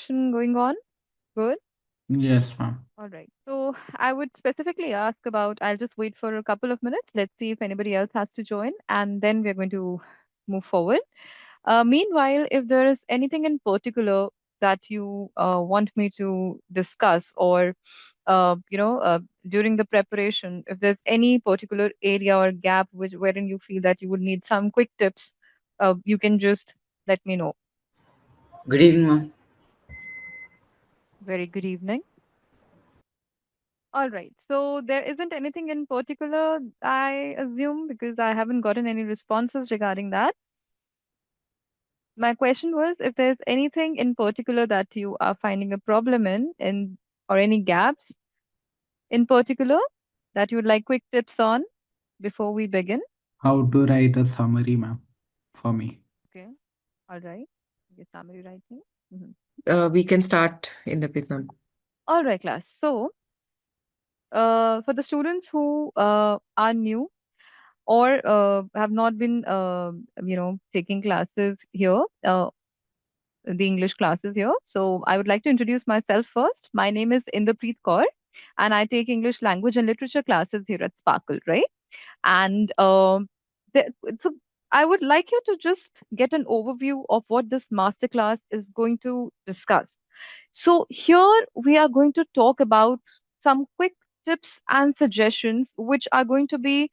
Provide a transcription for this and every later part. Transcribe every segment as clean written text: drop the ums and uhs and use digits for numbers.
session going on? Good. Yes, ma'am. All right. So I would specifically ask about, I'll just wait for a couple of minutes. Let's see if anybody else has to join, and then we're going to move forward. Meanwhile, if there is anything in particular that you want me to discuss, or during the preparation, if there's any particular area or gap wherein you feel that you would need some quick tips, you can just let me know. Good evening, ma'am. Very good evening. All right. So there isn't anything in particular, I assume, because I haven't gotten any responses regarding that. My question was if there's anything in particular that you are finding a problem in or any gaps in particular that you would like quick tips on before we begin. How to write a summary, ma'am, for me. Okay. All right. Your summary writing. Mhm. We can start in the Vietnam. All right, class. So, for the students who are new or have not been, taking classes here, the English classes here. So I would like to introduce myself first. My name is Inderpreet Kaur, and I take English language and literature classes here at Sparkle, right? And so I would like you to just get an overview of what this masterclass is going to discuss. So here we are going to talk about some quick tips and suggestions which are going to be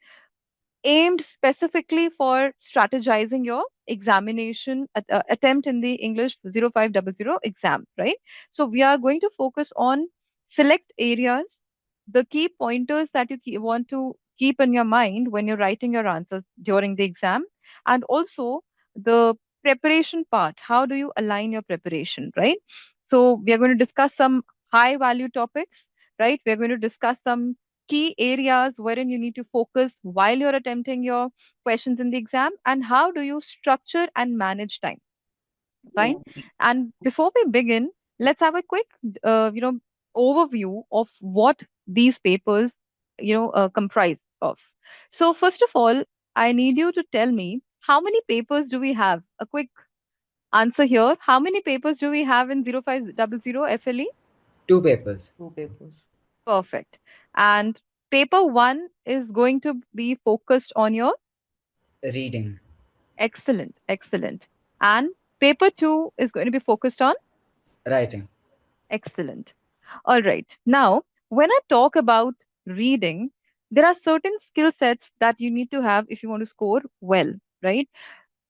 aimed specifically for strategizing your examination attempt in the English 0500 exam, right? So we are going to focus on select areas, the key pointers that you want to keep in your mind when you're writing your answers during the exam, and also the preparation part. How do you align your preparation, right? So we are going to discuss some high value topics, right? We're going to discuss some key areas wherein you need to focus while you're attempting your questions in the exam, and how do you structure and manage time. Fine. And before we begin, let's have a quick overview of what these papers comprise of. So first of all, I need you to tell me how many papers do we have. A quick answer here. How many papers do we have in 0500 FLE? Two papers. Two papers. Perfect. And paper one is going to be focused on your Reading. excellent, excellent. And paper two is going to be focused on Writing. excellent. All right. Now, when I talk about reading, there are certain skill sets that you need to have if you want to score well, right?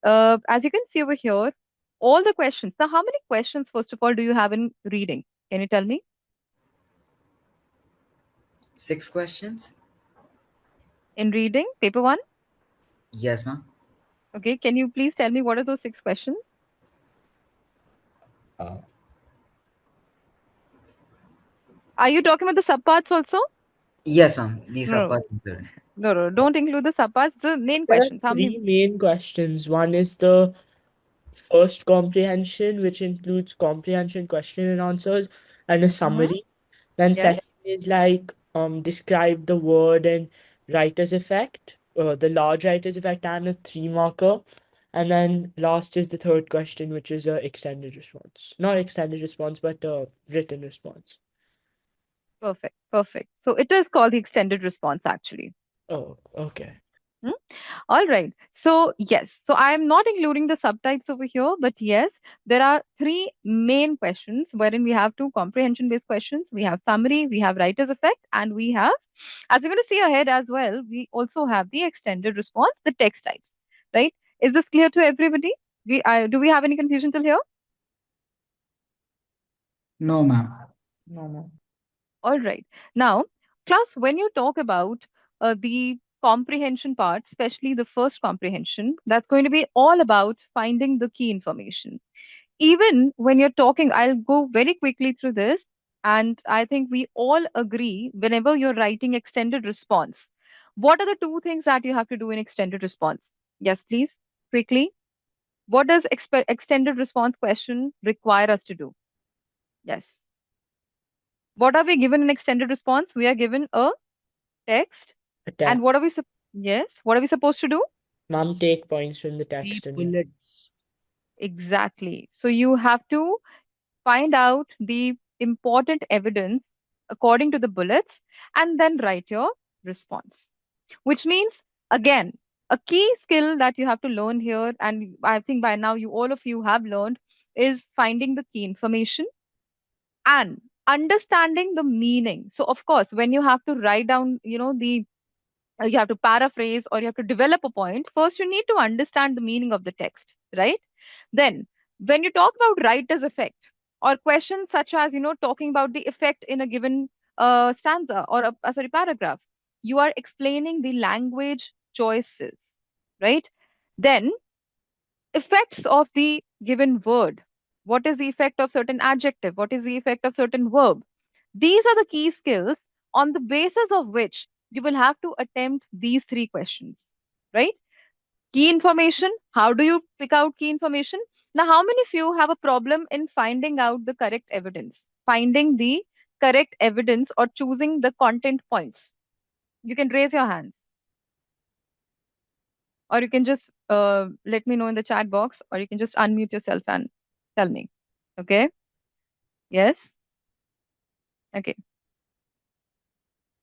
As you can see over here, all the questions. Now, how many questions, first of all, do you have in reading? Can you tell me? 6 questions? In reading, paper one? Yes, ma'am. Okay. Can you please tell me what are those 6 questions? Uh, Are you talking about the subparts also? yes, ma'am. These are No, parts included. no, don't include the subparts. The main There are questions. How many? three main questions. One is the first comprehension, which includes comprehension question and answers and a Mm-hmm. summary. Then Yes. second is like describe the word and writer's effect, the large writer's effect and a 3 marker. And then last is the third question, which is a extended response. Not extended response, but a written response. Perfect. Perfect. So it is called the extended response actually. Oh, okay. Hmm? All right. So yes. So I am not including the subtypes over here, but yes, there are three main questions wherein we have two comprehension-based questions. We have summary, we have writer's effect, and we have, as we're going to see ahead as well, we also have the extended response, the text types. Right? Is this clear to everybody? Do we have any confusion till here? No, ma'am. No, no. All right. Now, class, when you talk about the comprehension part, especially the first comprehension, that's going to be all about finding the key information. Even when you're talking, I'll go very quickly through this. And I think we all agree whenever you're writing extended response, what are the two things that you have to do in extended response? Yes, please, quickly. What does extended response question require us to do? Yes. What are we given in extended response? We are given a text. And Attack. what are we yes, what are we supposed to do? Mom, take points from the Three text and bullets. Exactly. So you have to find out the important evidence according to the bullets, and then write your response. Which means, again, a key skill that you have to learn here, and I think by now you all of you have learned, is finding the key information and understanding the meaning. So, of course, when you have to write down, the you have to paraphrase or you have to develop a point, first you need to understand the meaning of the text, right? Then, when you talk about writer's effect or questions such as, talking about the effect in a given stanza or sorry, paragraph, you are explaining the language choices, right? Then, effects of the given word. What is the effect of certain adjective? What is the effect of certain verb? These are the key skills on the basis of which you will have to attempt these three questions, right? Key information. How do you pick out key information? Now, how many of you have a problem in finding out the correct evidence? Finding the correct evidence or choosing the content points? You can raise your hands, or you can just let me know in the chat box, or you can just unmute yourself and tell me. Okay? Yes? Okay.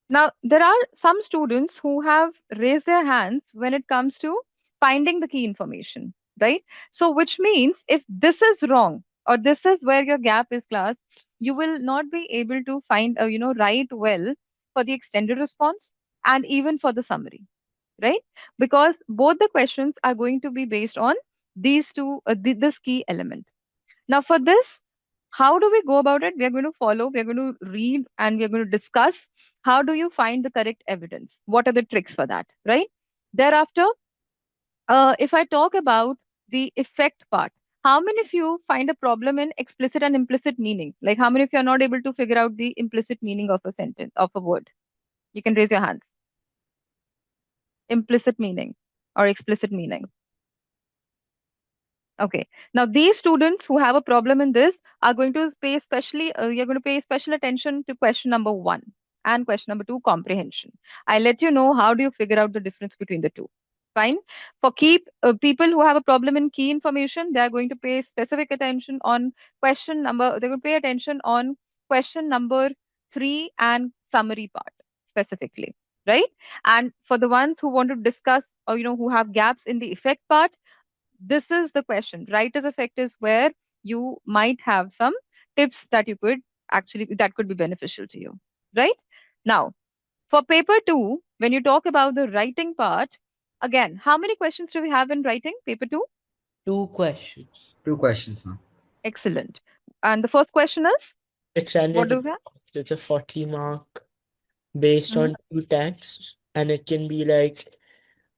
Now, there are some students who have raised their hands when it comes to finding the key information, right? So, which means if this is wrong or this is where your gap is, class, you will not be able to find, write well for the extended response and even for the summary, right? Because both the questions are going to be based on these two, this key element. Now, for this, how do we go about it? We are going to follow, we are going to read, and we are going to discuss how do you find the correct evidence? What are the tricks for that, right? Thereafter, if I talk about the effect part, how many of you find a problem in explicit and implicit meaning? Like, how many of you are not able to figure out the implicit meaning of a sentence, of a word? You can raise your hands. Implicit meaning or explicit meaning. Okay. Now, these students who have a problem in this are going to pay you're going to pay special attention to question number 1 and question number 2, comprehension. I'll let you know how do you figure out the difference between the two. Fine. For people who have a problem in key information, they are going to pay specific attention on they're going to pay attention on question number 3 and summary part specifically, right? And for the ones who want to discuss or, who have gaps in the effect part, this is the question. Writer's effect is where you might have some tips that you could that could be beneficial to you, right? Now, for paper 2, when you talk about the writing part, again, how many questions do we have in writing, paper 2? 2 questions. 2 questions, ma'am. Excellent. And the first question is, what Extended do we have? response, it's a 40 mark based Mhm. on 2 texts, and it can be like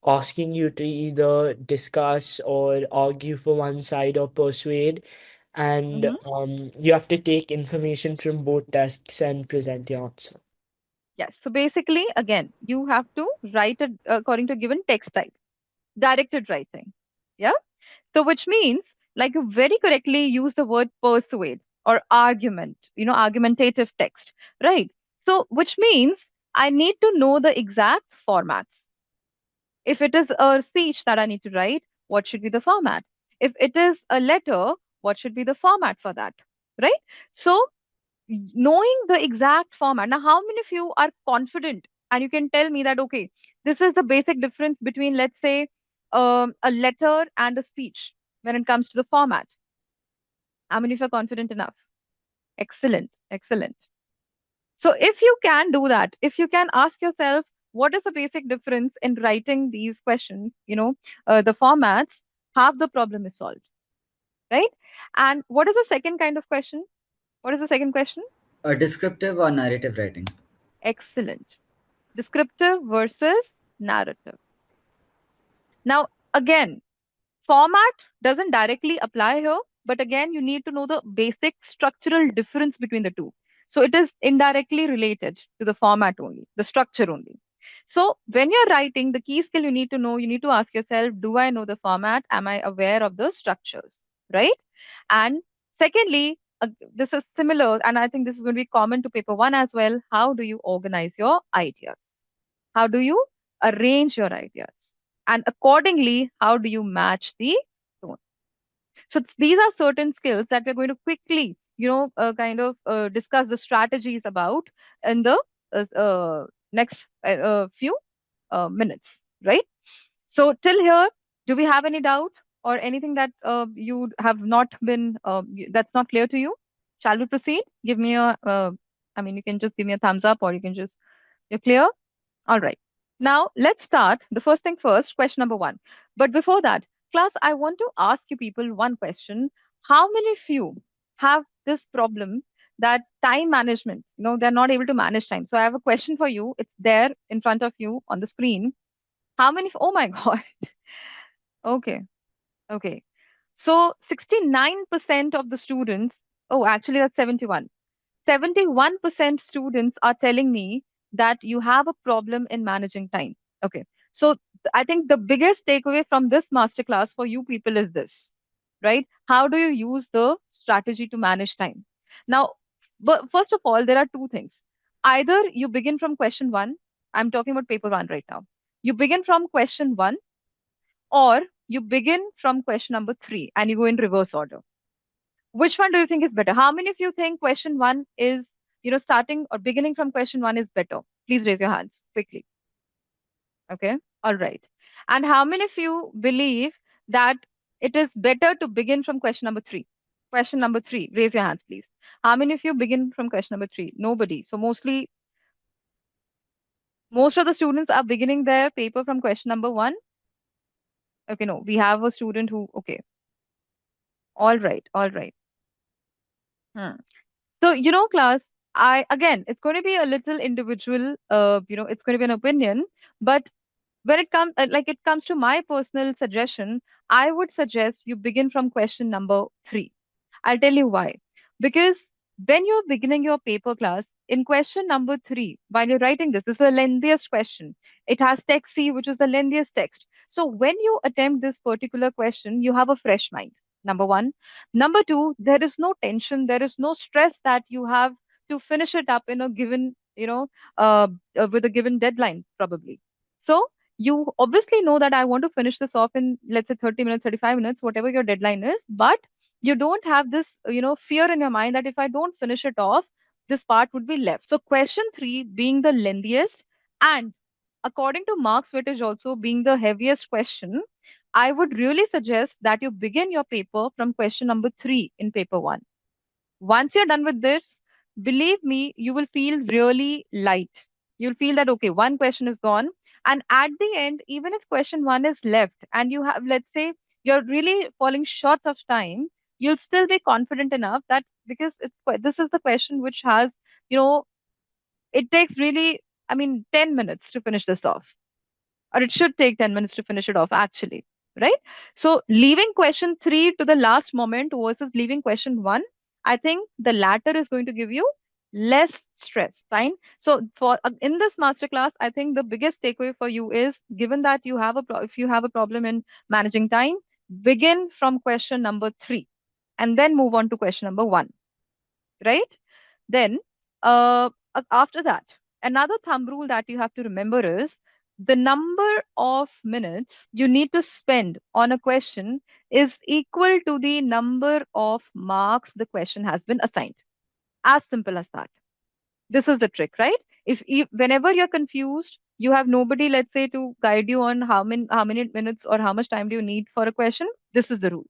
asking you to either discuss or argue for one side or persuade, and Mhm. you have to take information from both texts and present the answer. Yes. So basically, again, you have to write it according to a given text type, directed writing. Yeah. So, which means, like you very correctly use the word persuade or argument, argumentative text, right? So, which means I need to know the exact formats. If it is a speech that I need to write, what should be the format? If it is a letter, what should be the format for that, right? So, knowing the exact format. Now, how many of you are confident and you can tell me that, okay, this is the basic difference between, let's say, a letter and a speech when it comes to the format? How many of you are confident enough? Excellent, excellent. So, if you can do that, if you can ask yourself, what is the basic difference in writing these questions, the formats, half the problem is solved, right? And what is the second kind of question? What is the second question? A descriptive or narrative writing? Excellent. Descriptive versus narrative. Now, again, format doesn't directly apply here, but again, you need to know the basic structural difference between the two. So it is indirectly related to the format only, the structure only. So when you're writing, the key skill you need to know, you need to ask yourself, do I know the format? Am I aware of the structures? Right? And secondly, this is similar, and I think this is going to be common to paper 1 as well. How do you organize your ideas? How do you arrange your ideas? And accordingly, how do you match the tone? So these are certain skills that we're going to quickly, kind of discuss the strategies about in the next few minutes, right? So till here, do we have any doubt or anything that you have not been that's not clear to you? Shall we proceed? Give me a I mean, you can just give me a thumbs up, or you can just, you're clear? All right. Now let's start. The first thing first, question number one. But before that, class, I want to ask you people one question. How many of you have this problem that time management, they're not able to manage time? So I have a question for you. It's there in front of you on the screen. How many? Oh my God. Okay. Okay. So 69% of the students, oh, actually that's 71. 71% students are telling me that you have a problem in managing time. Okay. So I think the biggest takeaway from this masterclass for you people is this, right? How do you use the strategy to manage time? Now, but first of all, there are two things. Either you begin from question one, I'm talking about paper one right now. You begin from question one, or you begin from question number three and you go in reverse order. Which one do you think is better? How many of you think question one is, starting or beginning from question one is better? Please raise your hands quickly. Okay. All right. And how many of you believe that it is better to begin from question number three? Question number three. Raise your hands, please. How many of you begin from question number three? Nobody. So most of the students are beginning their paper from question number one. Okay, no, we have a student who, okay. All right. All right. Hmm. So, class, it's going to be a little individual, it's going to be an opinion, but when it comes to my personal suggestion, I would suggest you begin from question number three. I'll tell you why. Because when you're beginning your paper, class, in question number three, while you're writing this is the lengthiest question. It has text C, which is the lengthiest text. So when you attempt this particular question, you have a fresh mind. Number one. Number two, there is no tension, there is no stress that you have to finish it up in a given, with a given deadline, probably. So you obviously know that I want to finish this off in, let's say, 30 minutes, 35 minutes, whatever your deadline is, but you don't have this, fear in your mind that if I don't finish it off, this part would be left. So question three being the lengthiest and according to marks weightage also being the heaviest question, I would really suggest that you begin your paper from question number three in paper one. Once you're done with this, believe me, you will feel really light. You'll feel that, okay, one question is gone. And at the end, even if question one is left and you have, let's say, you're really falling short of time, you'll still be confident enough that because this is the question which has, you know, it takes really, 10 minutes to finish this off, or it should take 10 minutes to finish it off, actually, right? So, leaving question three to the last moment versus leaving question one, I think the latter is going to give you less stress. Fine. So, for in this masterclass, I think the biggest takeaway for you is given that you have if you have a problem in managing time, begin from question number three and then move on to question number one, right? Then, after that, another thumb rule that you have to remember is the number of minutes you need to spend on a question is equal to the number of marks the question has been assigned. As simple as that. This is the trick, right? Whenever you're confused, you have nobody, let's say, to guide you on how many minutes or how much time do you need for a question. This is the rule.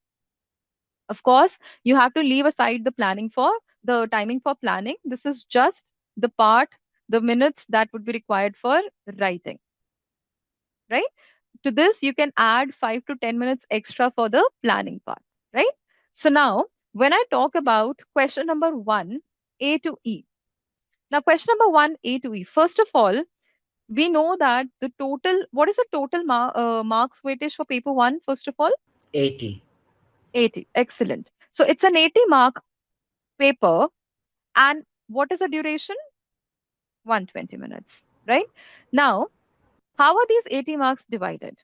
Of course, you have to leave aside the timing for planning. This is just the minutes that would be required for writing, right? To this, you can add 5 to 10 minutes extra for the planning part, right? So now, when I talk about question number one, A to E. Now, question number one, A to E. First of all, we know that what is the total marks weightage for paper one, first of all? 80. 80. Excellent. So it's an 80 mark paper. And what is the duration? 120 minutes, right? Now, how are these 80 marks divided?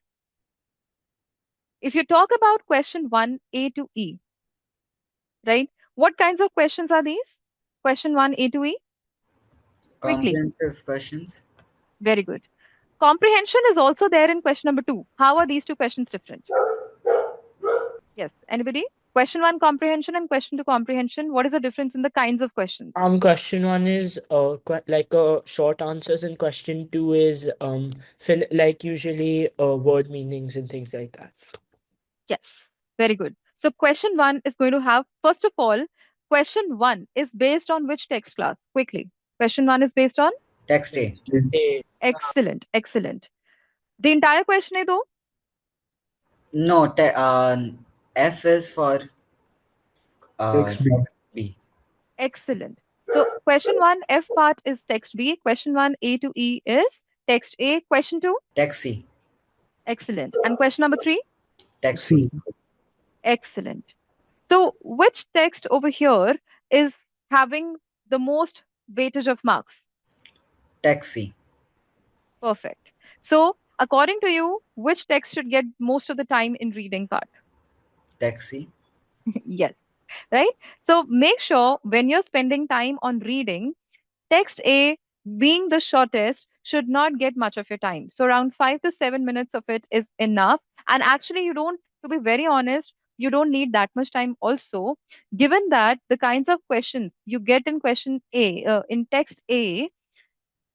If you talk about question 1, A to E, right? What kinds of questions are these? Question 1, A to E? Quickly. Comprehensive questions. Very good. Comprehension is also there in question number 2. How are these two questions different? Yes. Anybody? Question 1 comprehension and question 2 comprehension. What is the difference in the kinds of questions? Question 1 is like short answers, and question 2 is fill like usually word meanings and things like that. Yes, very good. So question 1 is going to have, first of all, question 1 is based on which text class? Quickly. Question 1 is based on? Text A. A. Excellent, excellent. The entire question is though? No, F is for Text B. text B. Excellent. So question 1, F part is text B. Question 1, A to E is text A. Question 2? Text C. Excellent. And question number 3? Text C. C. Excellent. So which text over here is having the most weightage of marks? Text C. Perfect. So according to you, which text should get most of the time in reading part? Text C. Yes, right? So make sure when you're spending time on reading, text A being the shortest should not get much of your time. So around 5 to 7 minutes of it is enough. And actually, you don't, to be very honest, you don't need that much time also, given that the kinds of questions you get in question A, in text A,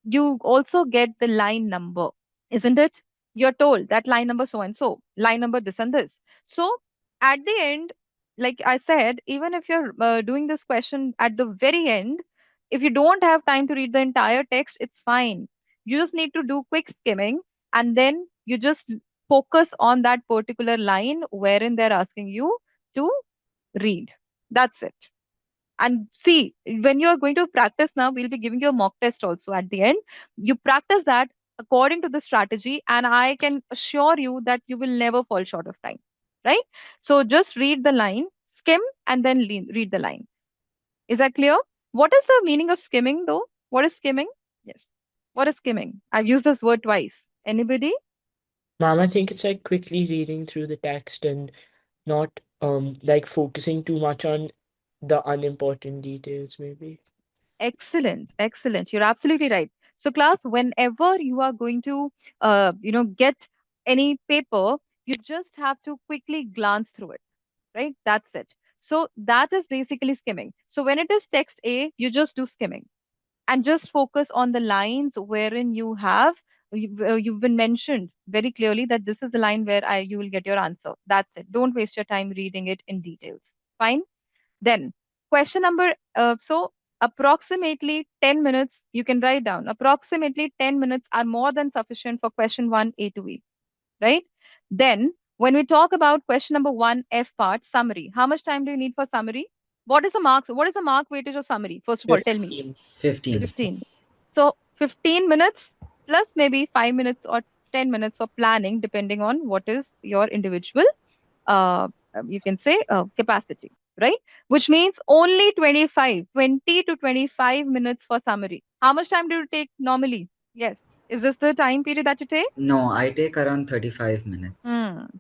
you also get the line number, isn't it? You're told that line number so and so, line number this and this. So at the end, like I said, even if you're doing this question at the very end, if you don't have time to read the entire text, it's fine. You just need to do quick skimming, and then you just focus on that particular line wherein they're asking you to read. That's it. And see, when you are going to practice now, we'll be giving you a mock test also at the end. You practice that according to the strategy, and I can assure you that you will never fall short of time. Right? So just read the line, skim, and then read the line. Is that clear? What is the meaning of skimming though? What is skimming? Yes. What is skimming? I've used this word twice. Anybody? Ma'am, I think it's like quickly reading through the text and not like focusing too much on the unimportant details, maybe. Excellent, excellent. You're absolutely right. So, class, whenever you are going to, get any paper, you just have to quickly glance through it, right? That's it. So that is basically skimming. So when it is text A, you just do skimming and just focus on the lines wherein you've been mentioned very clearly that this is the line where you will get your answer. That's it. Don't waste your time reading it in details. Fine. Then, question number, approximately 10 minutes, you can write down. Approximately 10 minutes are more than sufficient for question 1 A to E, right? Then, when we talk about question number 1 F part, summary, how much time do you need for summary? What is the marks? What is the mark weightage of summary? First of all, tell me. 15. 15. So 15 minutes plus maybe 5 minutes or 10 minutes for planning, depending on what is your individual uh, you can say capacity, right? Which means only 20 to 25 minutes for summary. How much time do you take normally? Yes. Is this the time period that you take? No, I take around 35 minutes.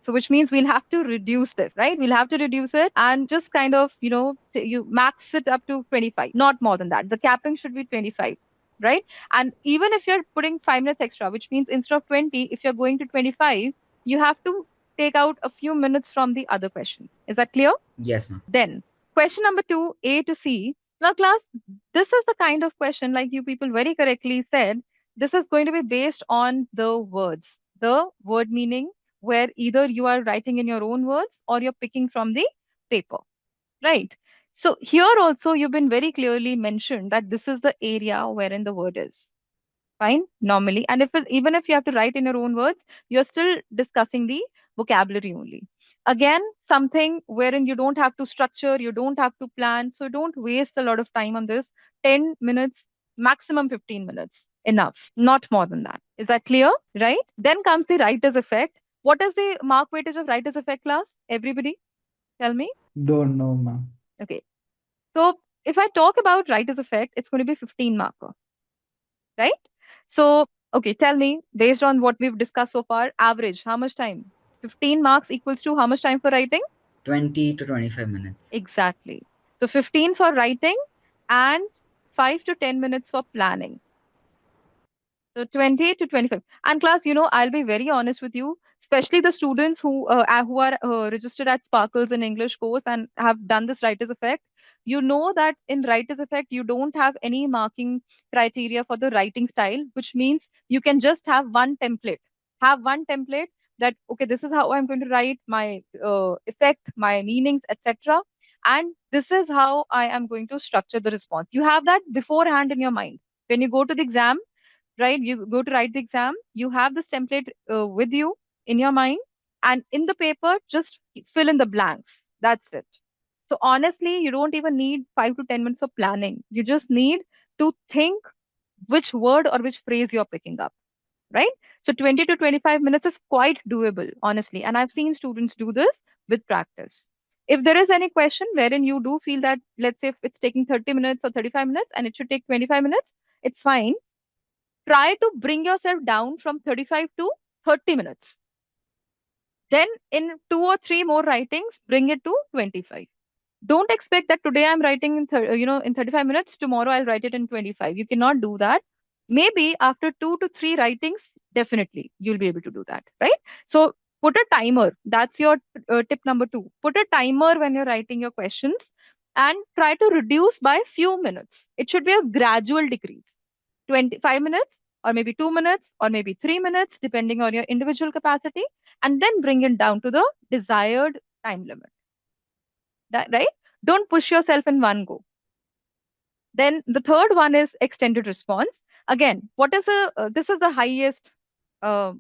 So which means we'll have to reduce this, right? We'll have to reduce it and just kind of, you max it up to 25, not more than that. The capping should be 25, right? And even if you're putting 5 minutes extra, which means instead of 20, if you're going to 25, you have to take out a few minutes from the other question. Is that clear? Yes, ma'am. Then, question number 2, A to C. Now, class, this is the kind of question, like you people very correctly said, this is going to be based on the words, the word meaning, where either you are writing in your own words or you're picking from the paper, right? So, here also, you've been very clearly mentioned that this is the area wherein the word is. Fine, normally. And even if you have to write in your own words, you're still discussing the vocabulary only. Again, something wherein you don't have to structure, you don't have to plan. So don't waste a lot of time on this. 10 minutes, maximum 15 minutes. Enough, not more than that. Is that clear? Right? Then comes the writer's effect. What is the mark weightage of writer's effect, class? Everybody, tell me. Don't know, ma'am. Okay. So if I talk about writer's effect, it's going to be 15 marker, right? So, okay, tell me, based on what we've discussed so far, average, how much time? 15 marks equals to how much time for writing? 20 to 25 minutes. Exactly. So 15 for writing and 5 to 10 minutes for planning. So 20 to 25. And class, I'll be very honest with you, especially the students who are registered at Sparkles in English course and have done this writer's effect, you know that in writer's effect you don't have any marking criteria for the writing style, which means you can just have one template. Have one template that okay, this is how I'm going to write my effect, my meanings, etc. And this is how I am going to structure the response. You have that beforehand in your mind. When you go to the exam, right? You go to write the exam, you have this template with you in your mind, and in the paper, just fill in the blanks. That's it. So honestly, you don't even need 5 to 10 minutes of planning. You just need to think which word or which phrase you're picking up, right? So 20 to 25 minutes is quite doable, honestly. And I've seen students do this with practice. If there is any question wherein you do feel that, let's say if it's taking 30 minutes or 35 minutes and it should take 25 minutes, it's fine. Try to bring yourself down from 35 to 30 minutes. Then in 2 or 3 more writings, bring it to 25. Don't expect that today I'm writing in 35 minutes, tomorrow I'll write it in 25. You cannot do that. Maybe after 2 to 3 writings, definitely you'll be able to do that, right? So put a timer. That's your tip number 2. Put a timer when you're writing your questions and try to reduce by few minutes. It should be a gradual decrease. 25 minutes or maybe 2 minutes or maybe 3 minutes, depending on your individual capacity, and then bring it down to the desired time limit. That, right? Don't push yourself in one go. Then the third one is extended response. Again, what is this is the highest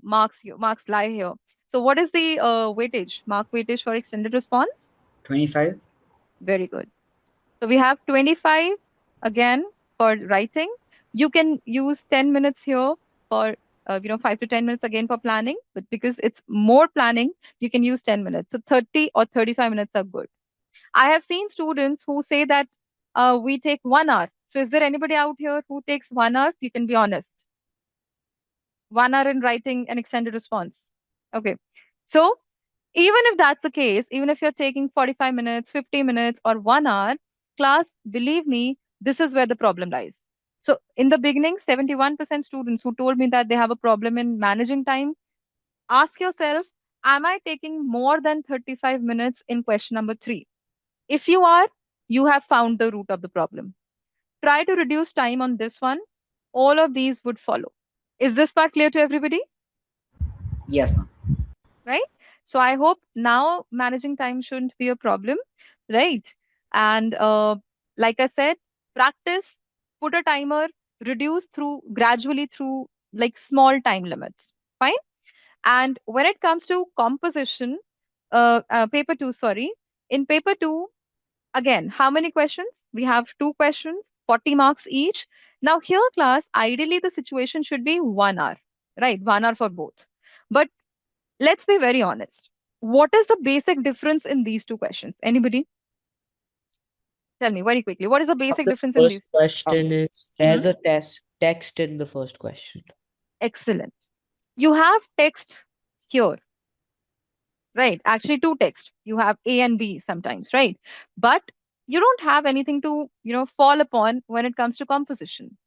marks here, marks lie here. So what is the mark weightage for extended response? 25. Very good. So we have 25 again for writing. You can use 10 minutes here for 5 to 10 minutes again for planning, but because it's more planning, you can use 10 minutes. So 30 or 35 minutes are good. I have seen students who say that we take 1 hour. So is there anybody out here who takes 1 hour? You can be honest. 1 hour in writing an extended response. Okay. So even if that's the case, even if you're taking 45 minutes, 50 minutes, or 1 hour, class, believe me, this is where the problem lies. So in the beginning, 71% students who told me that they have a problem in managing time, ask yourself, am I taking more than 35 minutes in question number 3? If you are, you have found the root of the problem. Try to reduce time on this one. All of these would follow. Is this part clear to everybody? Yes, ma'am. Right? So I hope now managing time shouldn't be a problem, right? And like I said, practice, put a timer, reduce through gradually through like small time limits. Fine. And when it comes to composition, paper 2, sorry, in paper 2, again, how many questions? We have 2 questions, 40 marks each. Now, here, class, ideally the situation should be 1 hour, right? 1 hour for both. But let's be very honest. What is the basic difference in these 2 questions? Anybody? Tell me very quickly. What is the basic The difference in these? first question is There's a text in the first question. Excellent. You have text here, right? Actually, 2 text. You have A and B sometimes, right? But you don't have anything to, fall upon when it comes to composition.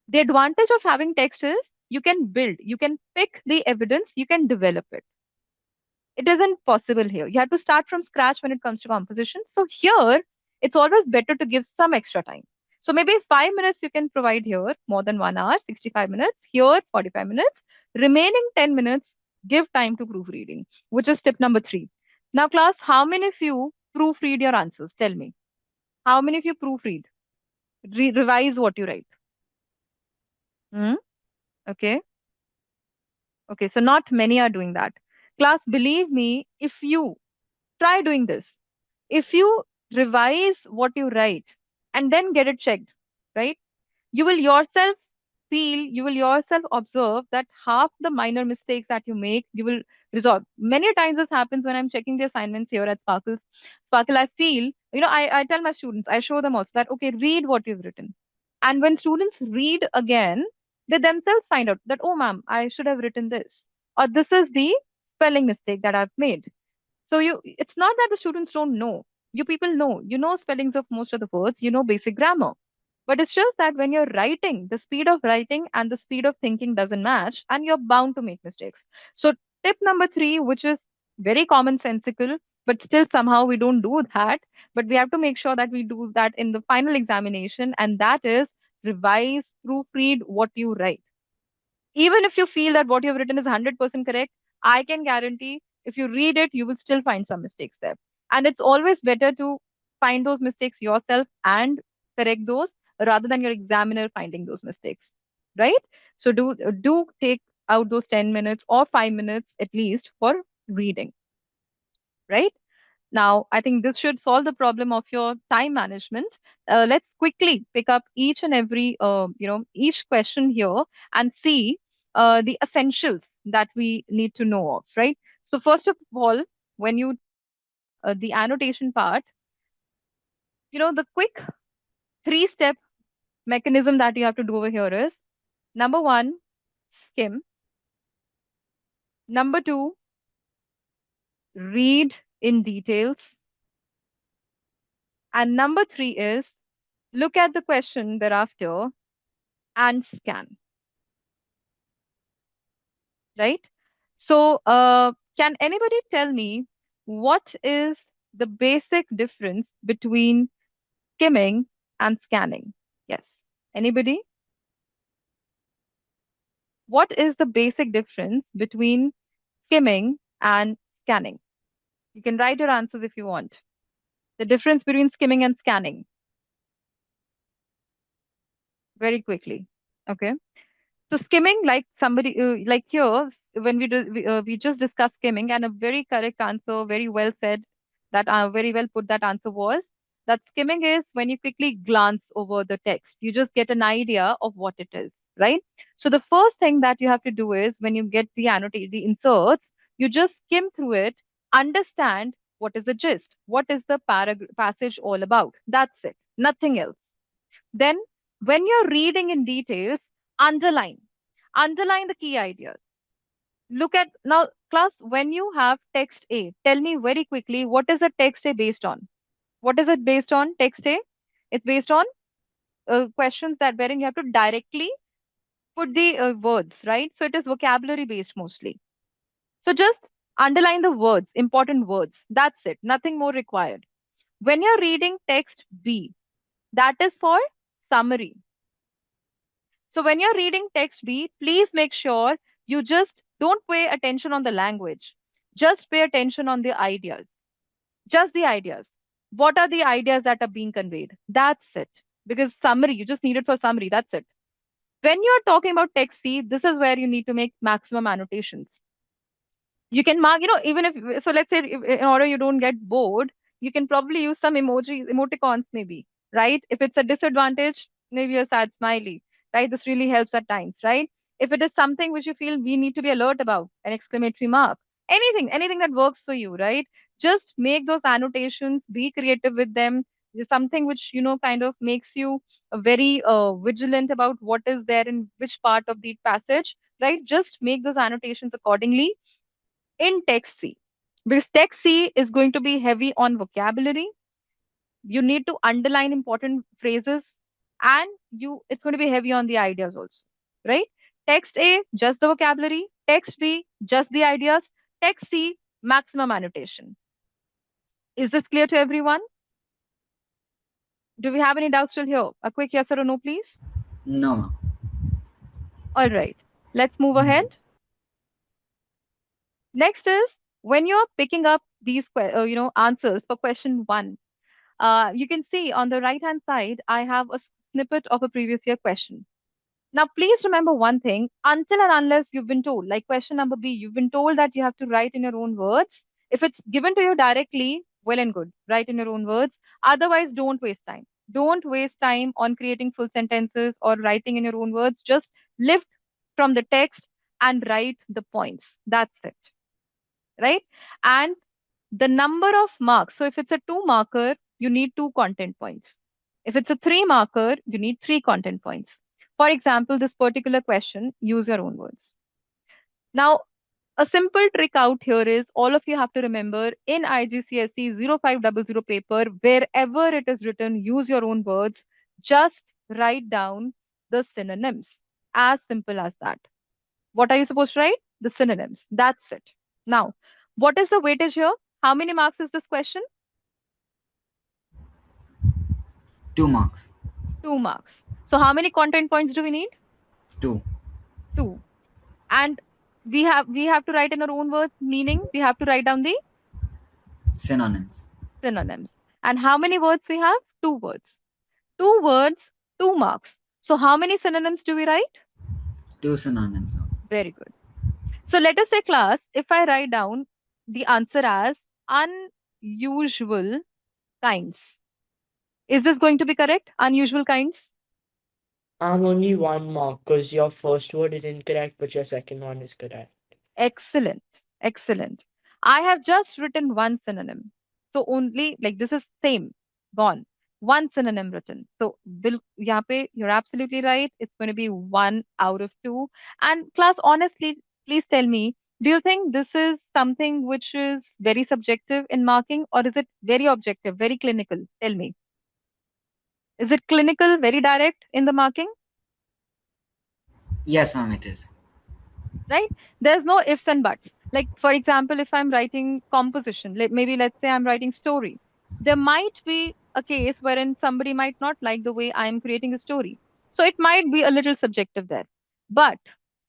The advantage of having text is you can build, you can pick the evidence, you can develop it. It isn't possible here. You have to start from scratch when it comes to composition. So here, it's always better to give some extra time. So maybe 5 minutes you can provide here, more than 1 hour, 65 minutes, here 45 minutes, remaining 10 minutes, give time to proofreading, which is tip number 3. Now class, how many of you proofread your answers? Tell me. How many of you proofread? Revise what you write. Okay. Okay, so not many are doing that. Class, believe me, if you try doing this, if you revise what you write and then get it checked, right? You will yourself you will yourself observe that half the minor mistakes that you make, you will resolve. Many times this happens when I'm checking the assignments here at Sparkle, I feel, I tell my students, I show them also that, okay, read what you've written. And when students read again, they themselves find out that, oh, ma'am, I should have written this. Or this is the spelling mistake that I've made. So it's not that the students don't know. You people know. You know spellings of most of the words. You know basic grammar. But it's just that when you're writing, the speed of writing and the speed of thinking doesn't match, and you're bound to make mistakes. So Tip number 3, which is very commonsensical, but still somehow we don't do that. But we have to make sure that we do that in the final examination, and that is revise, proofread what you write. Even if you feel that what you have written is 100% correct, I can guarantee if you read it, you will still find some mistakes there. And it's always better to find those mistakes yourself and correct those rather than your examiner finding those mistakes, right? So do take out those 10 minutes or 5 minutes at least for reading, right? Now, I think this should solve the problem of your time management. Let's quickly pick up each and every, each question here and see the essentials that we need to know of, right? So first of all, when you the annotation part, the quick 3-step mechanism that you have to do over here is number 1, skim. Number 2, read in details. And number 3 is look at the question thereafter and scan, right? So, can anybody tell me what is the basic difference between skimming and scanning? Yes. Anybody? What is the basic difference between skimming and scanning? You can write your answers if you want. The difference between skimming and scanning. Very quickly. Okay. So skimming, like somebody, like here, when we just discussed skimming, and a very correct answer, very well said, that very well put that answer was that skimming is when you quickly glance over the text. You just get an idea of what it is, right? So the first thing that you have to do is when you get the inserts, you just skim through it, understand what is the gist, what is the passage all about. That's it, nothing else. Then, when you're reading in details, underline. Underline the key ideas. Look at now, class, when you have text A, tell me very quickly what is the text A based on? What is it based on? Text A? It's based on questions that wherein you have to directly put the words, right? So it is vocabulary based mostly. So just underline the words, important words. That's it. Nothing more required. When you're reading text B, that is for summary. So when you're reading text B, please make sure you just don't pay attention on the language. Just pay attention on the ideas. Just the ideas. What are the ideas that are being conveyed? That's it. Because summary, you just need it for summary. That's it. When you're talking about text C, this is where you need to make maximum annotations. You can mark, even if, so let's say if, in order you don't get bored, you can probably use some emojis, emoticons maybe, right? If it's a disadvantage, maybe a sad smiley, right? This really helps at times, right? If it is something which you feel we need to be alert about, an exclamatory mark, anything that works for you, right? Just make those annotations, be creative with them. There's something which, kind of makes you very vigilant about what is there in which part of the passage, right? Just make those annotations accordingly in text C. Because text C is going to be heavy on vocabulary. You need to underline important phrases and it's going to be heavy on the ideas also, right? Text A, just the vocabulary. Text B, just the ideas. Text C, maximum annotation. Is this clear to everyone? Do we have any doubts still here? A quick yes or a no, please. No, ma'am. All right. Let's move ahead. Next is when you're picking up these answers for question 1. You can see on the right hand side, I have a snippet of a previous year question. Now, please remember one thing, until and unless you've been told, like question number B, you've been told that you have to write in your own words. If it's given to you directly, well and good, write in your own words. Otherwise, don't waste time. Don't waste time on creating full sentences or writing in your own words. Just lift from the text and write the points. That's it, right? And the number of marks. So if it's a 2 marker, you need 2 content points. If it's a 3 marker, you need 3 content points. For example, this particular question, use your own words. Now, a simple trick out here is all of you have to remember in IGCSE 0500 paper, wherever it is written, use your own words. Just write down the synonyms. As simple as that. What are you supposed to write? the synonyms. That's it. Now, what is the weightage here? How many marks is this question? 2 marks. 2 marks. So how many content points do we need? 2. 2. And we have to write in our own words, meaning we have to write down the Synonyms. synonyms. And how many words we have? 2 words. 2 words, 2 marks. So how many synonyms do we write? 2 synonyms. Very good. So let us say, class, if I write down the answer as unusual kinds, is this going to be correct? Unusual kinds? Only 1 mark because your first word is incorrect, but your second one is correct. Excellent. Excellent. I have just written one synonym. So only like this is same, gone. One synonym written. So yahan pe, you're absolutely right. It's going to be 1 out of 2. And class, honestly, please tell me, do you think this is something which is very subjective in marking, or is it very objective, very clinical? Tell me. Is it clinical, very direct in the marking? Yes, ma'am, it is. Right? There's no ifs and buts. Like, for example, if I'm writing composition, maybe let's say I'm writing story, there might be a case wherein somebody might not like the way I'm creating a story. So it might be a little subjective there. But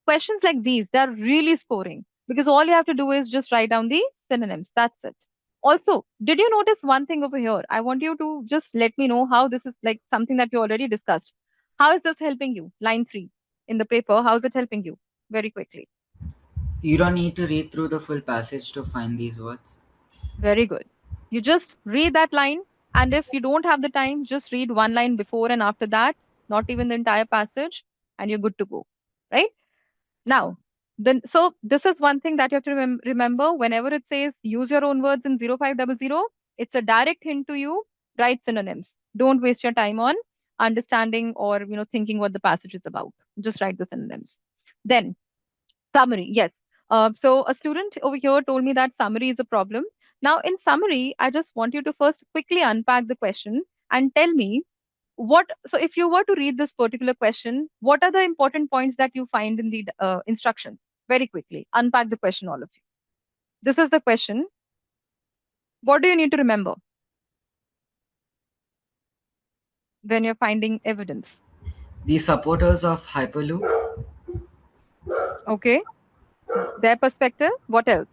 questions like these, they're really scoring because all you have to do is just write down the synonyms. That's it. Also, did you notice one thing over here? I want you to just let me know how this is like something that you already discussed. How is this helping you? Line 3 in the paper, how is it helping you? Very quickly. You don't need to read through the full passage to find these words. Very good. You just read that line, and if you don't have the time, just read one line before and after that, not even the entire passage, and you're good to go. Right? Now, then, so this is one thing that you have to remember whenever it says use your own words in 0500, it's a direct hint to you, write synonyms. Don't waste your time on understanding or thinking what the passage is about. Just write the synonyms. Then summary, yes. So a student over here told me that summary is a problem. Now, in summary, I just want you to first quickly unpack the question and tell me so if you were to read this particular question, what are the important points that you find in the instructions? Very quickly, unpack the question, all of you. This is the question. What do you need to remember when you're finding evidence? The supporters of Hyperloop. Okay. Their perspective. What else?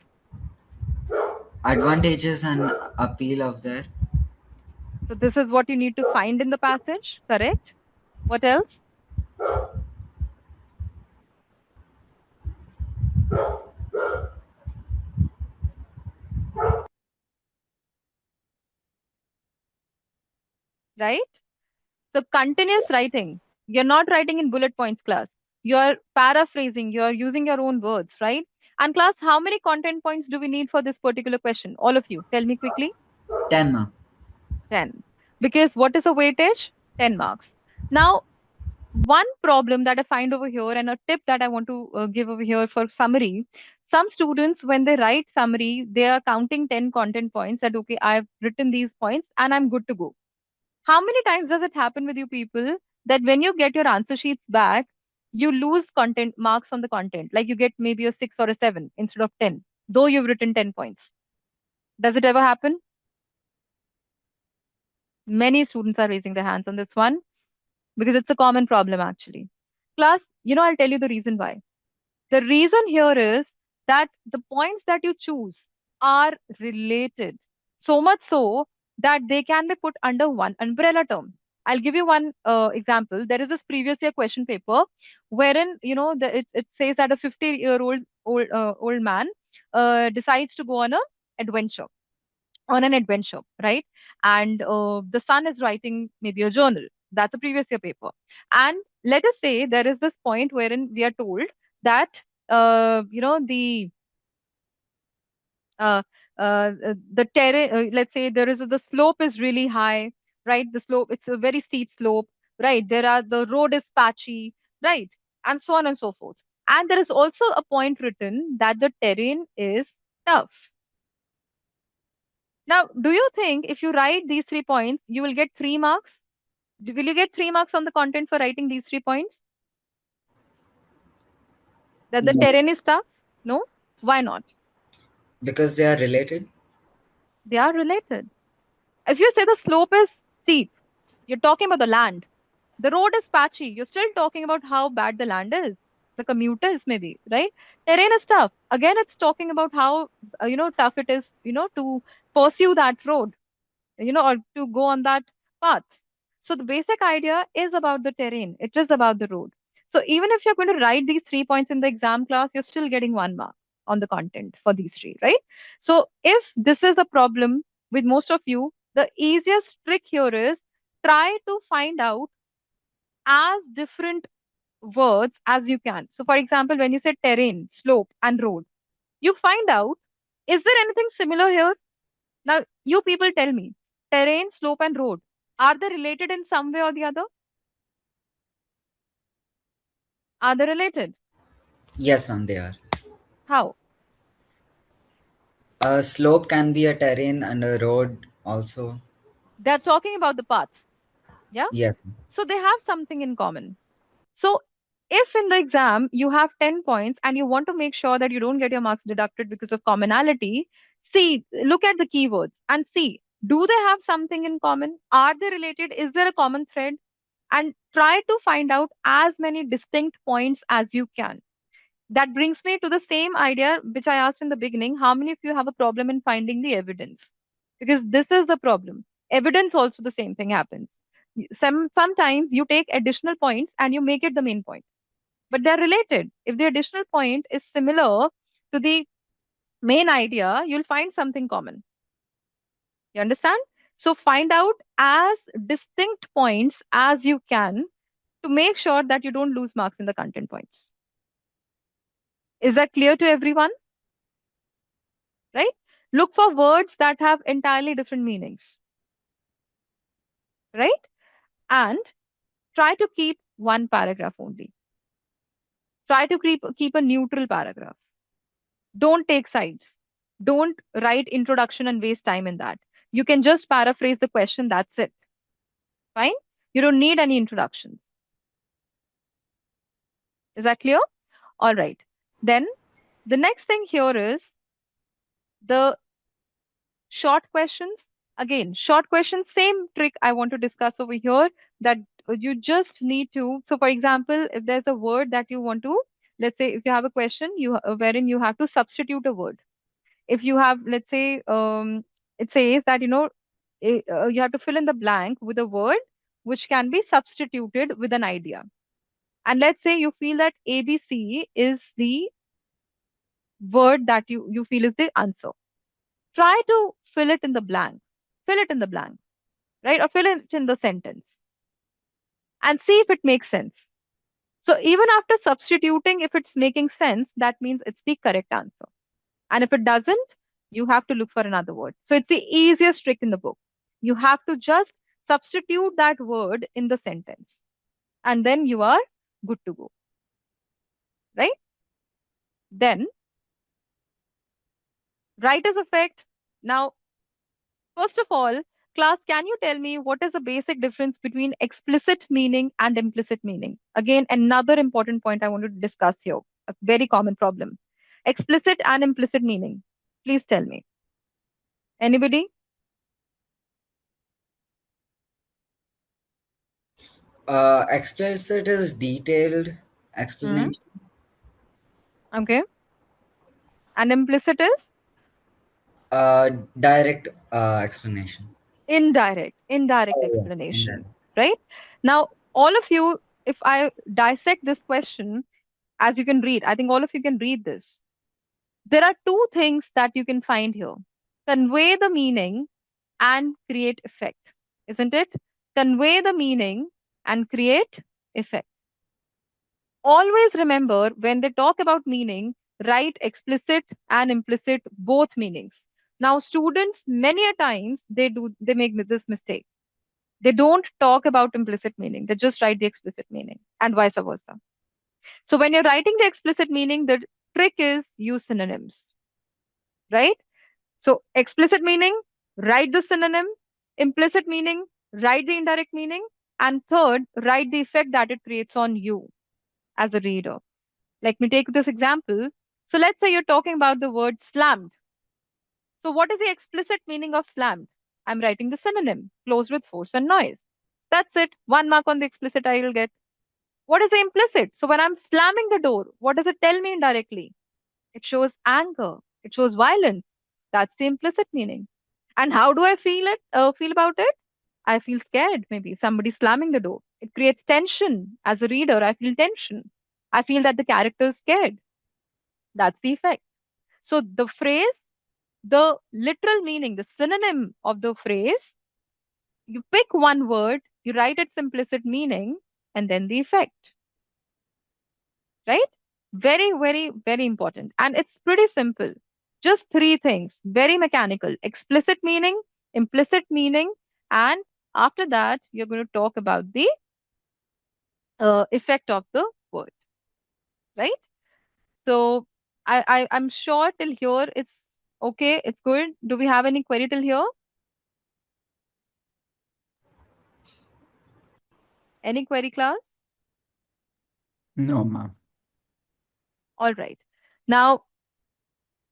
Advantages and appeal of their. So this is what you need to find in the passage, correct? What else? Right? So continuous writing. You're not writing in bullet points, class. You're paraphrasing, you're using your own words, right? And class, how many content points do we need for this particular question? All of you, tell me quickly. 10, ma'am. 10. Because what is the weightage? 10 marks. Now, one problem that I find over here and a tip that I want to give over here for summary. Some students, when they write summary, they are counting 10 content points that, okay, I've written these points and I'm good to go. How many times does it happen with you people that when you get your answer sheets back, you lose content marks on the content? Like you get maybe a 6 or a 7 instead of 10, though you've written 10 points. Does it ever happen? Many students are raising their hands on this one because it's a common problem actually. Class, I'll tell you the reason why. The reason here is that the points that you choose are related. So much so that they can be put under one umbrella term. I'll give you one example. There is this previous year question paper wherein, it says that a 50-year-old man decides to go on an adventure, right? And the son is writing maybe a journal. That's a previous year paper. And let us say there is this point wherein we are told that, uh, the terrain, let's say the slope is really high, right? The slope, it's a very steep slope, right? The road is patchy, right? And so on and so forth. And there is also a point written that the terrain is tough. Now, do you think if you write these 3 points, you will get 3 marks? Will you get 3 marks on the content for writing these 3 points? That the No. terrain is tough? No? Why not? Because they are related. They are related. If you say the slope is steep, you're talking about the land. The road is patchy. You're still talking about how bad the land is. The commute is maybe, right? Terrain is tough. Again, it's talking about how, tough it is, to pursue that road, or to go on that path. So the basic idea is about the terrain. It is about the road. So even if you're going to write these 3 points in the exam class, you're still getting 1 mark on the content for these three, right? So if this is a problem with most of you, the easiest trick here is try to find out as different words as you can. So for example, when you say terrain, slope, and road, you find out, is there anything similar here? Now, you people tell me, terrain, slope, and road, are they related in some way or the other? Are they related? Yes, ma'am, they are. How? A slope can be a terrain and a road also. They're talking about the path. Yeah. Yes, ma'am. So they have something in common. So if in the exam you have 10 points and you want to make sure that you don't get your marks deducted because of commonality, see, look at the keywords and see, do they have something in common? Are they related? Is there a common thread? And try to find out as many distinct points as you can. That brings me to the same idea which I asked in the beginning. How many of you have a problem in finding the evidence? Because this is the problem. Evidence also the same thing happens. Sometimes you take additional points and you make it the main point, but they're related. If the additional point is similar to the main idea, you'll find something common. You understand? So find out as distinct points as you can to make sure that you don't lose marks in the content points. Is that clear to everyone? Right? Look for words that have entirely different meanings. Right? And try to keep one paragraph only. Try to keep a neutral paragraph. Don't take sides. Don't write introduction and waste time in that. You can just paraphrase the question, that's it. Fine? You don't need any introductions. Is that clear? All right. Then the next thing here is the short questions. Again, short questions, same trick I want to discuss over here, that you just need to. So, for example, if there's a word that you want to, let's say if you have a question wherein you have to substitute a word. If you have, let's say, it says that, you have to fill in the blank with a word which can be substituted with an idea. And let's say you feel that ABC is the word that you feel is the answer. Try to fill it in the blank. Fill it in the blank, right? Or fill it in the sentence and see if it makes sense. So even after substituting, if it's making sense, that means it's the correct answer. And if it doesn't, you have to look for another word. So it's the easiest trick in the book. You have to just substitute that word in the sentence. And then you are good to go. Right? Then, writer's effect. Now, first of all, class, can you tell me what is the basic difference between explicit meaning and implicit meaning? Again, another important point I want to discuss here. A very common problem. Explicit and implicit meaning. Please tell me. Anybody? Explicit is detailed explanation. Okay. And implicit is Direct explanation. indirect Oh, yes, explanation, indirect. right? Now, all of you, if I dissect this question, as you can read, I think all of you can read this. There are two things that you can find here: convey the meaning and create effect, isn't it? Convey the meaning and create effect. Always remember, when they talk about meaning, write explicit and implicit both meanings. Now, students, many a times they make this mistake. They don't talk about implicit meaning. They just write the explicit meaning and vice versa. So when you're writing the explicit meaning, the trick is use synonyms, right? So explicit meaning, write the synonym. Implicit meaning, write the indirect meaning. And third, write the effect that it creates on you as a reader. Let me take this example. So let's say you're talking about the word slammed. So what is the explicit meaning of slammed? I'm writing the synonym, closed with force and noise. That's it. 1 mark on the explicit I will get. What is the implicit? So when I'm slamming the door, what does it tell me indirectly? It shows anger. It shows violence. That's the implicit meaning. And how do I feel about it? I feel scared, maybe. Somebody slamming the door. It creates tension. As a reader, I feel tension. I feel that the character is scared. That's the effect. So the phrase, the literal meaning, the synonym of the phrase, you pick one word, you write its implicit meaning, and then the effect. Right? Very, very, very important. And it's pretty simple. Just three things, very mechanical: explicit meaning, implicit meaning, and after that, you're going to talk about the effect of the word, right? So I'm sure till here it's okay, it's good. Do we have any query till here? Any query, class? No, ma'am. All right. Now,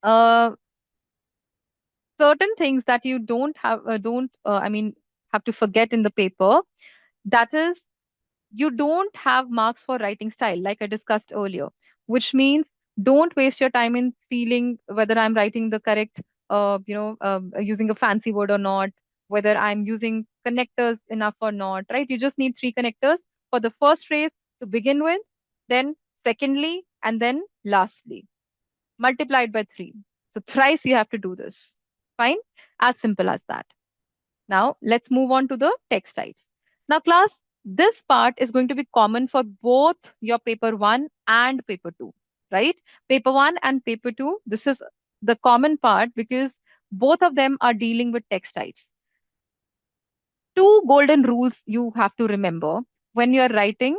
uh, certain things that you have to forget in the paper. That is, you don't have marks for writing style, like I discussed earlier, which means don't waste your time in feeling whether I'm writing the correct, using a fancy word or not, whether I'm using connectors enough or not, right? You just need three connectors for the first phrase to begin with, then secondly, and then lastly, multiplied by three. So thrice you have to do this. Fine? As simple as that. Now, let's move on to the text types. Now, class, this part is going to be common for both your paper 1 and paper 2, right? Paper 1 and paper 2, this is the common part because both of them are dealing with text types. Two golden rules you have to remember when you are writing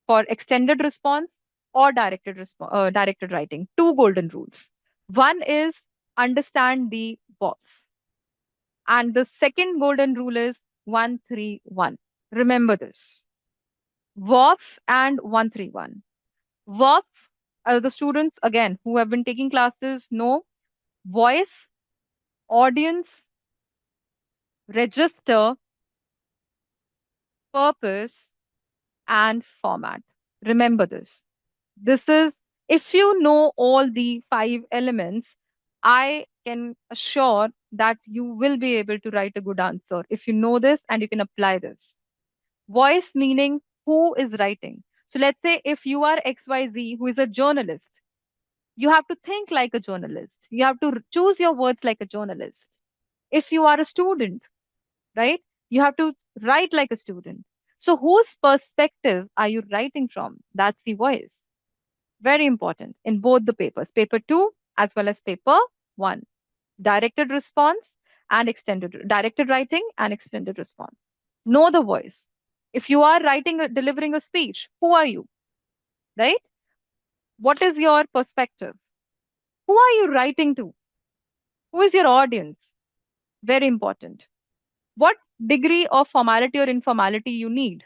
for extended response or directed writing. Two golden rules. One is understand the verb. And the second golden rule is 131. Remember this. WOF and 131. WOF, the students again who have been taking classes know voice, audience, register, purpose, and format. Remember this. This is, if you know all the five elements, I can assure that you will be able to write a good answer if you know this and you can apply this. Voice meaning who is writing. So let's say if you are XYZ who is a journalist, you have to think like a journalist. You have to choose your words like a journalist. If you are a student, right, you have to write like a student. So whose perspective are you writing from? That's the voice. Very important in both the papers, paper 2 as well as paper 1. Directed response and directed writing and extended response. Know the voice. If you are delivering a speech, who are you? Right? What is your perspective? Who are you writing to? Who is your audience? Very important. What degree of formality or informality you need?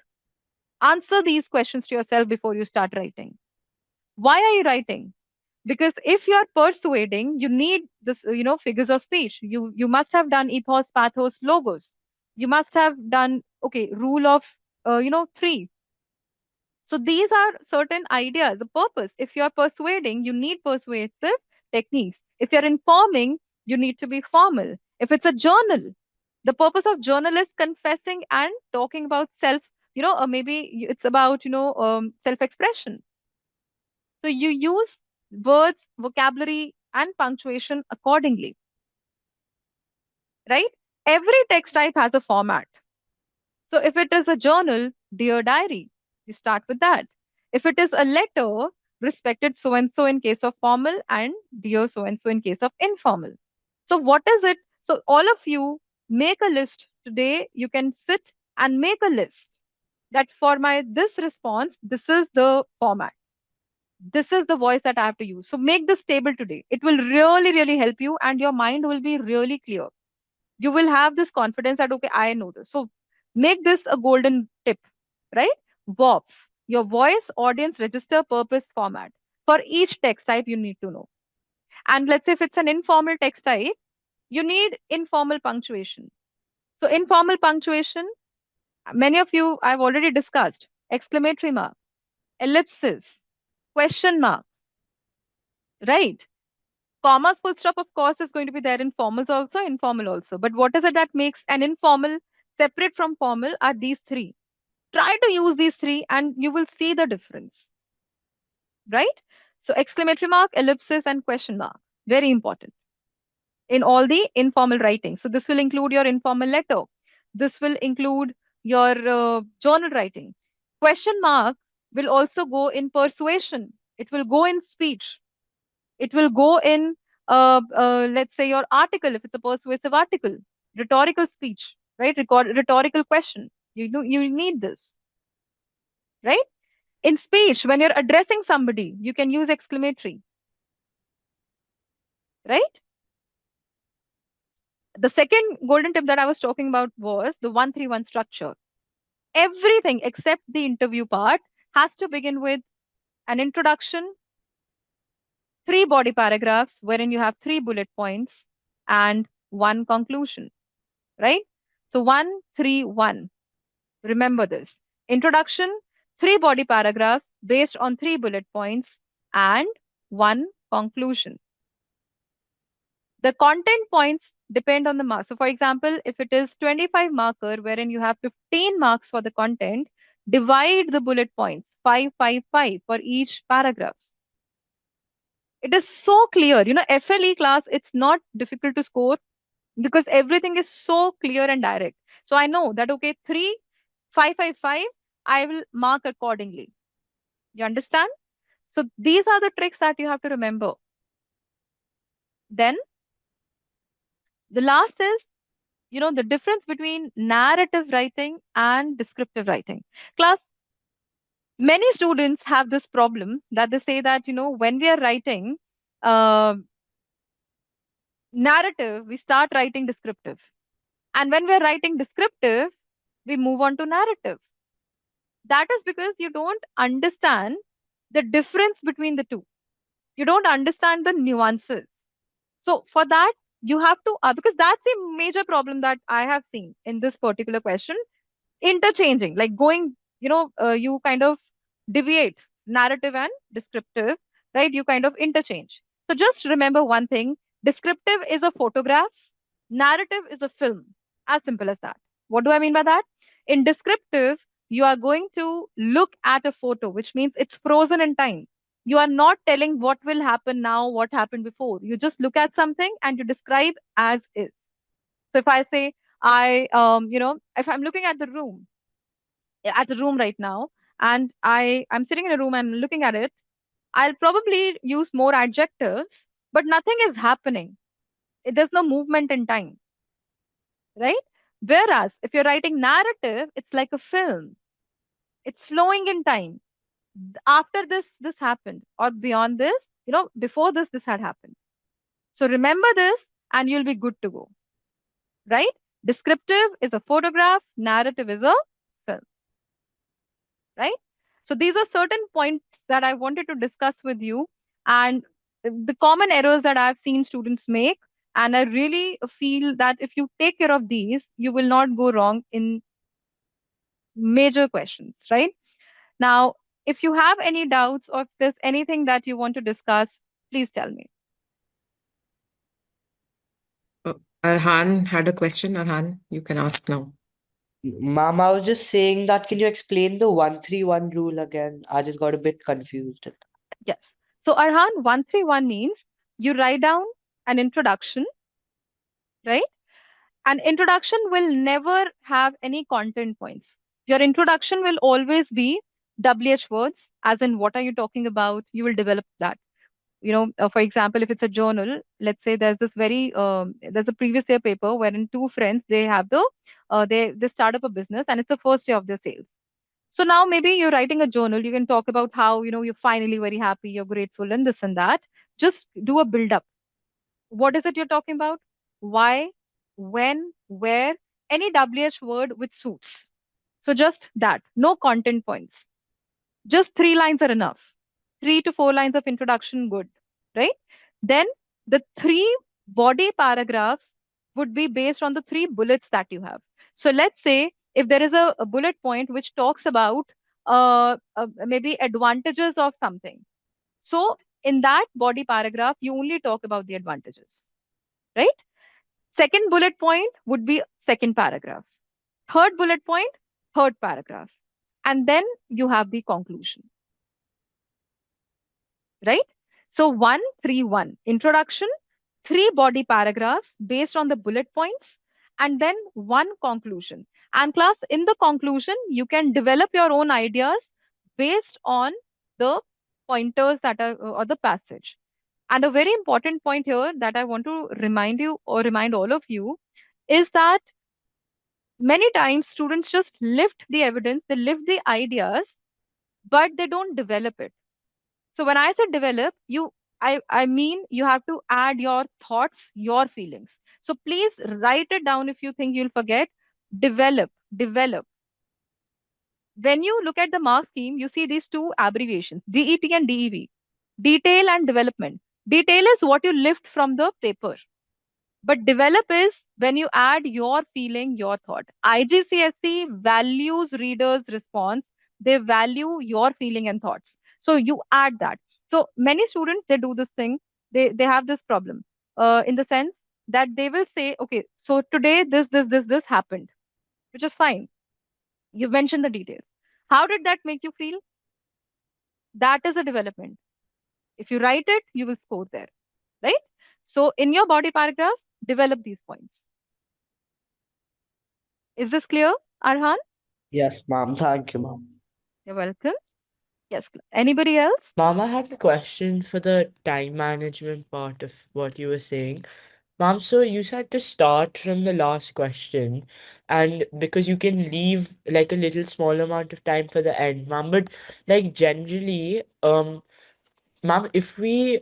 Answer these questions to yourself before you start writing. Why are you writing? Because if you are persuading, you need this, figures of speech. You must have done ethos, pathos, logos. You must have done, okay, rule of, three. So these are certain ideas, the purpose. If you are persuading, you need persuasive techniques. If you're informing, you need to be formal. If it's a journal, the purpose of journal is confessing and talking about self, or maybe it's about, self-expression. So you use words, vocabulary, and punctuation accordingly, right? Every text type has a format. So if it is a journal, dear diary, you start with that. If it is a letter, respected so and so in case of formal and dear so and so in case of informal. So what is it? So all of you make a list today. You can sit and make a list that for my this response, this is the format. This is the voice that I have to use. So make this table today. It will really, really help you and your mind will be really clear. You will have this confidence that, okay, I know this. So make this a golden tip, right? VOPF, your voice, audience, register, purpose, format. For each text type, you need to know. And let's say if it's an informal text type, you need informal punctuation. So informal punctuation, many of you I've already discussed: exclamatory mark, ellipsis, question mark, right? Commas, full stop, of course, is going to be there in formals also, informal also. But what is it that makes an informal separate from formal are these three. Try to use these three and you will see the difference, right? So exclamatory mark, ellipsis, and question mark, very important in all the informal writing. So this will include your informal letter. This will include your journal writing. Question mark will also go in persuasion. It will go in speech. It will go in, let's say, your article, if it's a persuasive article, rhetorical speech, right? Rhetorical question. You need this, right? In speech, when you're addressing somebody, you can use exclamatory, right? The second golden tip that I was talking about was the 131 structure. Everything except the interview part has to begin with an introduction, 3 body paragraphs wherein you have 3 bullet points, and 1 conclusion, right? So 131. Remember this. Introduction, 3 body paragraphs based on 3 bullet points, and 1 conclusion. The content points depend on the mark. So for example, if it is 25 marker wherein you have 15 marks for the content, divide the bullet points 5, 5, 5 for each paragraph. It is so clear. FLE class, it's not difficult to score because everything is so clear and direct. So I know that, okay, 3, 5, 5, 5, I will mark accordingly. You understand? So these are the tricks that you have to remember. Then the last is, the difference between narrative writing and descriptive writing. Class, many students have this problem that they say that, when we are writing narrative, we start writing descriptive. And when we are writing descriptive, we move on to narrative. That is because you don't understand the difference between the two. You don't understand the nuances. So for that, you have to, because that's a major problem that I have seen in this particular question. Interchanging, like going, you kind of deviate narrative and descriptive, right? You kind of interchange. So just remember one thing: descriptive is a photograph, narrative is a film. As simple as that. What do I mean by that? In descriptive, you are going to look at a photo, which means it's frozen in time. You are not telling what will happen now, what happened before. You just look at something and you describe as is. So if I say, if I'm looking at a room right now, and I'm sitting in a room and looking at it, I'll probably use more adjectives, but nothing is happening. There's no movement in time, right? Whereas if you're writing narrative, it's like a film. It's flowing in time. After this happened, or beyond this, before this had happened. So remember this and you'll be good to go, right? Descriptive is a photograph, narrative is a film, right? So these are certain points that I wanted to discuss with you, and the common errors that I've seen students make. And I really feel that if you take care of these, you will not go wrong in major questions, right? Now, if you have any doubts or if there's anything that you want to discuss, please tell me. Arhan had a question. Arhan, you can ask now. Ma'am, I was just saying that can you explain the 131 rule again? I just got a bit confused. Yes. So Arhan, 131 means you write down an introduction, right? An introduction will never have any content points. Your introduction will always be WH words, as in what are you talking about? You will develop that. For example, if it's a journal, let's say there's there's a previous year paper wherein two friends, they have they start up a business and it's the first day of their sales. So now maybe you're writing a journal, you can talk about how, you're finally very happy, you're grateful and this and that. Just do a build up. What is it you're talking about? Why, when, where, any WH word which suits. So just that, no content points. Just 3 lines are enough. 3 to 4 lines of introduction, good, right? Then the 3 body paragraphs would be based on the 3 bullets that you have. So let's say if there is a bullet point which talks about maybe advantages of something. So in that body paragraph, you only talk about the advantages, right? Second bullet point would be second paragraph. Third bullet point, third paragraph. And then you have the conclusion, right? So 1, 3, 1, introduction, 3 body paragraphs based on the bullet points, and then 1 conclusion. And class, in the conclusion, you can develop your own ideas based on the pointers that are or the passage. And a very important point here that I want to remind you or remind all of you is that many times students just lift the evidence, they lift the ideas, but they don't develop it. So when I say develop, I mean you have to add your thoughts, your feelings. So please write it down if you think you'll forget. Develop, develop. When you look at the mark scheme, you see these 2 abbreviations, DET and DEV. Detail and development. Detail is what you lift from the paper. But develop is when you add your feeling, your thought. IGCSE values readers' response. They value your feeling and thoughts. So you add that. So many students, they do this thing. They have this problem in the sense that they will say, okay, so today this happened, which is fine. You mentioned the details. How did that make you feel? That is a development. If you write it, you will score there, right? So in your body paragraphs, develop these points. Is this clear, Arhan? Yes, ma'am. Thank you, ma'am. You're welcome. Yes. Anybody else? Mom, I had a question for the time management part of what you were saying. Mom, so you said to start from the last question, and because you can leave like a little small amount of time for the end, mom. But like generally, ma'am, if we're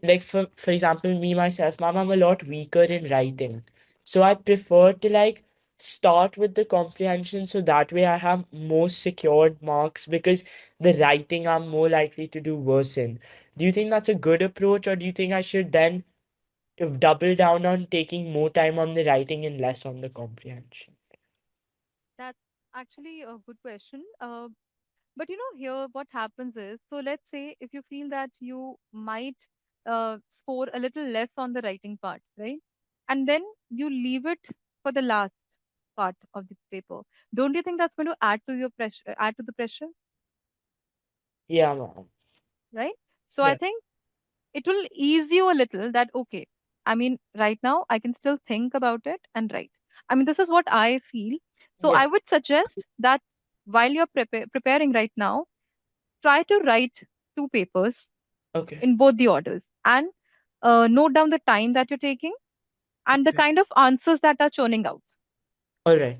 like for example, me myself, ma'am, I'm a lot weaker in writing, so I prefer to like start with the comprehension so that way I have more secured marks because the writing I'm more likely to do worse in. Do you think that's a good approach, or do you think I should then double down on taking more time on the writing and less on the comprehension? That's actually a good question. But here what happens is, so let's say if you feel that you might score a little less on the writing part, right? And then you leave it for the last part of the paper. Don't you think that's going to add to your pressure, add to the pressure, Yeah, ma'am. right? So I Yeah. think it will ease you a little that, okay, I mean, right now I can still think about it and write. I mean, this is what I feel. So Yeah. I would suggest that while you're preparing right now, try to write 2 papers Okay. in both the orders and note down the time that you're taking and the Okay. kind of answers that are churning out. All right.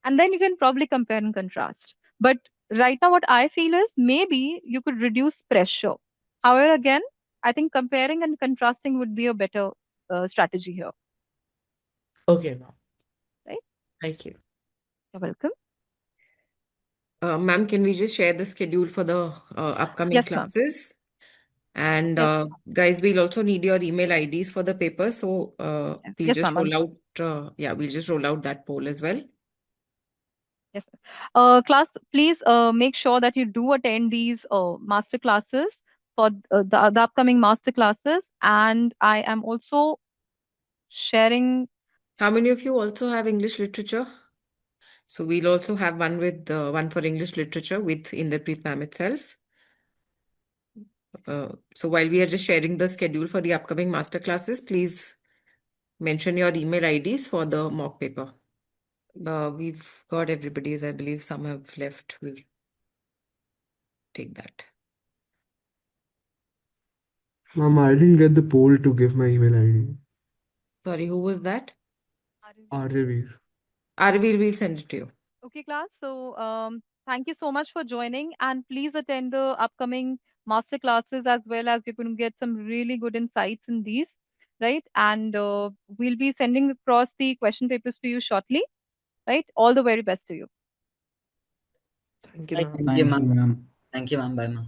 And then you can probably compare and contrast. But right now, what I feel is maybe you could reduce pressure. However, again, I think comparing and contrasting would be a better strategy here, Okay, ma'am. right? Thank you. You're welcome. Ma'am, can we just share the schedule for the upcoming Yes, ma'am. classes? And Yes, guys, we'll also need your email IDs for the paper. So yes, we'll yes, just ma'am. roll out, we'll just roll out that poll as well. Yes, ma'am. Class, please make sure that you do attend these master classes for the upcoming master classes. And I am also sharing. How many of you also have English literature? So we'll also have one with one for English literature with Inderpreet ma'am itself. So while we are just sharing the schedule for the upcoming master classes, please mention your email IDs for the mock paper. We've got everybody's, I believe some have left. We'll take that. Ma'am, I didn't get the poll to give my email ID. Sorry, who was that? Aryaveer. Arvil will send it to you. Okay, class. So, thank you so much for joining, and please attend the upcoming master classes as well, as you're going to get some really good insights in these, right? And we'll be sending across the question papers to you shortly, right? All the very best to you. Thank you, Thank ma'am. Thank you, Thank you, ma'am. ma'am. Thank you, ma'am. Bye, ma'am.